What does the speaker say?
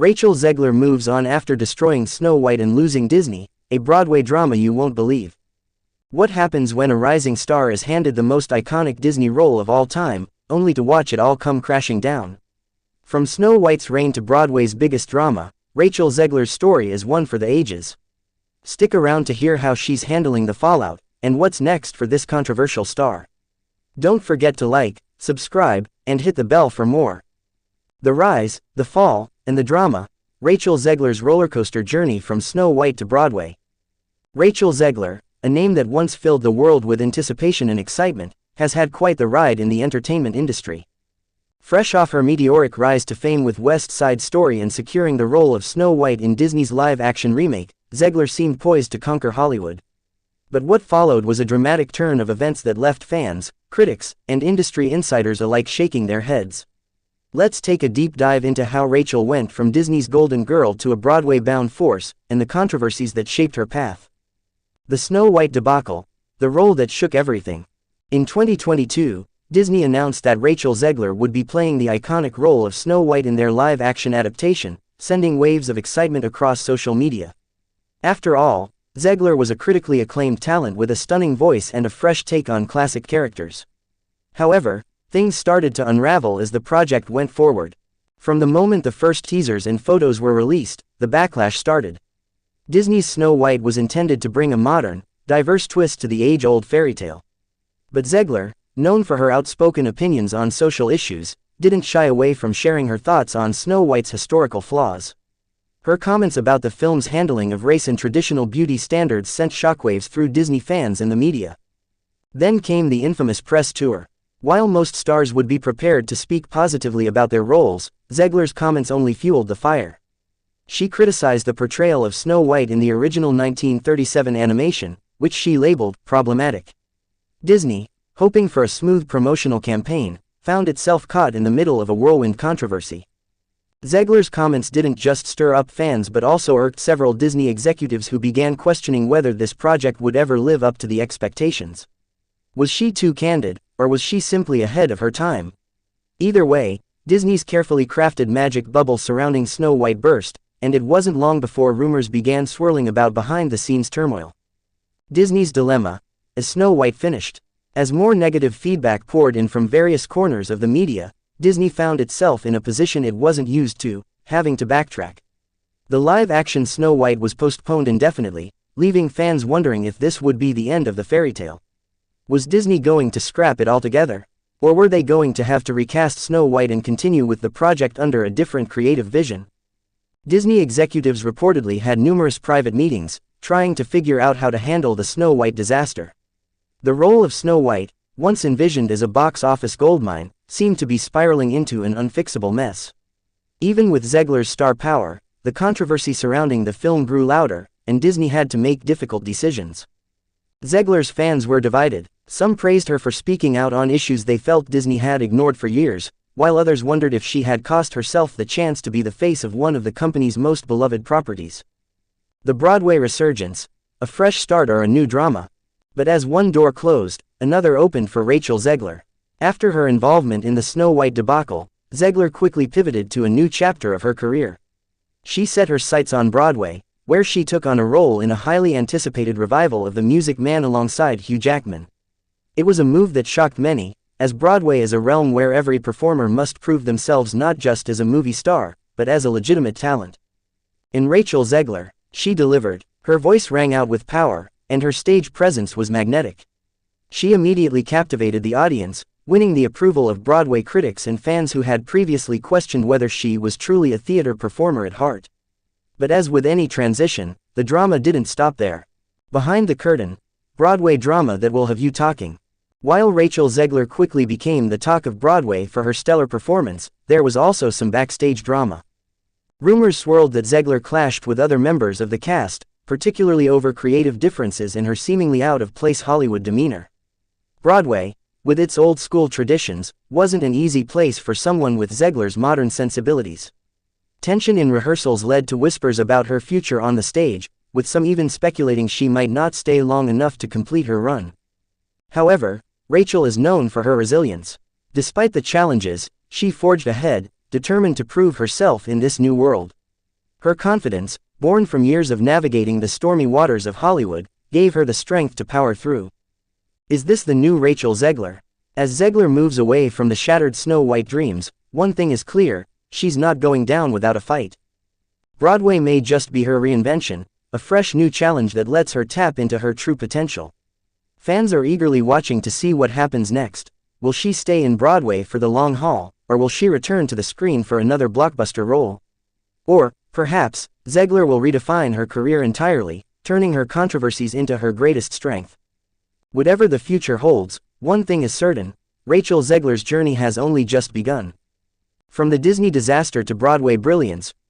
Rachel Zegler moves on after destroying Snow White and losing Disney, a Broadway drama you won't believe. What happens when a rising star is handed the most iconic Disney role of all time, only to watch it all come crashing down? From Snow White's reign to Broadway's biggest drama, Rachel Zegler's story is one for the ages. Stick around to hear how she's handling the fallout, and what's next for this controversial star. Don't forget to like, subscribe, and hit the bell for more. The rise, the fall, and the drama, Rachel Zegler's rollercoaster journey from Snow White to Broadway. Rachel Zegler, a name that once filled the world with anticipation and excitement, has had quite the ride in the entertainment industry. Fresh off her meteoric rise to fame with West Side Story and securing the role of Snow White in Disney's live-action remake, Zegler seemed poised to conquer Hollywood. But what followed was a dramatic turn of events that left fans, critics, and industry insiders alike shaking their heads. Let's take a deep dive into how Rachel went from Disney's golden girl to a Broadway-bound force, and the controversies that shaped her path. The Snow White debacle, the role that shook everything. In 2022, Disney announced that Rachel Zegler would be playing the iconic role of Snow White in their live-action adaptation, sending waves of excitement across social media. After all, Zegler was a critically acclaimed talent with a stunning voice and a fresh take on classic characters. However, things started to unravel as the project went forward. From the moment the first teasers and photos were released, the backlash started. Disney's Snow White was intended to bring a modern, diverse twist to the age-old fairy tale. But Zegler, known for her outspoken opinions on social issues, didn't shy away from sharing her thoughts on Snow White's historical flaws. Her comments about the film's handling of race and traditional beauty standards sent shockwaves through Disney fans and the media. Then came the infamous press tour. While most stars would be prepared to speak positively about their roles, Zegler's comments only fueled the fire. She criticized the portrayal of Snow White in the original 1937 animation, which she labeled problematic. Disney, hoping for a smooth promotional campaign, found itself caught in the middle of a whirlwind controversy. Zegler's comments didn't just stir up fans but also irked several Disney executives who began questioning whether this project would ever live up to the expectations. Was she too candid, or was she simply ahead of her time? Either way, Disney's carefully crafted magic bubble surrounding Snow White burst, and it wasn't long before rumors began swirling about behind-the-scenes turmoil. Disney's dilemma, as Snow White finished. As more negative feedback poured in from various corners of the media, Disney found itself in a position it wasn't used to, having to backtrack. The live-action Snow White was postponed indefinitely, leaving fans wondering if this would be the end of the fairy tale. Was Disney going to scrap it altogether? Or were they going to have to recast Snow White and continue with the project under a different creative vision? Disney executives reportedly had numerous private meetings, trying to figure out how to handle the Snow White disaster. The role of Snow White, once envisioned as a box office goldmine, seemed to be spiraling into an unfixable mess. Even with Zegler's star power, the controversy surrounding the film grew louder, and Disney had to make difficult decisions. Zegler's fans were divided. Some praised her for speaking out on issues they felt Disney had ignored for years, while others wondered if she had cost herself the chance to be the face of one of the company's most beloved properties. The Broadway resurgence, a fresh start or a new drama. But as one door closed, another opened for Rachel Zegler. After her involvement in the Snow White debacle, Zegler quickly pivoted to a new chapter of her career. She set her sights on Broadway, where she took on a role in a highly anticipated revival of The Music Man alongside Hugh Jackman. It was a move that shocked many, as Broadway is a realm where every performer must prove themselves not just as a movie star, but as a legitimate talent. In Rachel Zegler, she delivered. Her voice rang out with power, and her stage presence was magnetic. She immediately captivated the audience, winning the approval of Broadway critics and fans who had previously questioned whether she was truly a theater performer at heart. But as with any transition, the drama didn't stop there. Behind the curtain, Broadway drama that will have you talking. While Rachel Zegler quickly became the talk of Broadway for her stellar performance, there was also some backstage drama. Rumors swirled that Zegler clashed with other members of the cast, particularly over creative differences in her seemingly out-of-place Hollywood demeanor. Broadway, with its old-school traditions, wasn't an easy place for someone with Zegler's modern sensibilities. Tension in rehearsals led to whispers about her future on the stage, with some even speculating she might not stay long enough to complete her run. However, Rachel is known for her resilience. Despite the challenges, she forged ahead, determined to prove herself in this new world. Her confidence, born from years of navigating the stormy waters of Hollywood, gave her the strength to power through. Is this the new Rachel Zegler? As Zegler moves away from the shattered Snow White dreams, one thing is clear: she's not going down without a fight. Broadway may just be her reinvention, a fresh new challenge that lets her tap into her true potential. Fans are eagerly watching to see what happens next. Will she stay in Broadway for the long haul, or will she return to the screen for another blockbuster role? Or, perhaps, Zegler will redefine her career entirely, turning her controversies into her greatest strength. Whatever the future holds, one thing is certain: Rachel Zegler's journey has only just begun. From the Disney disaster to Broadway brilliance,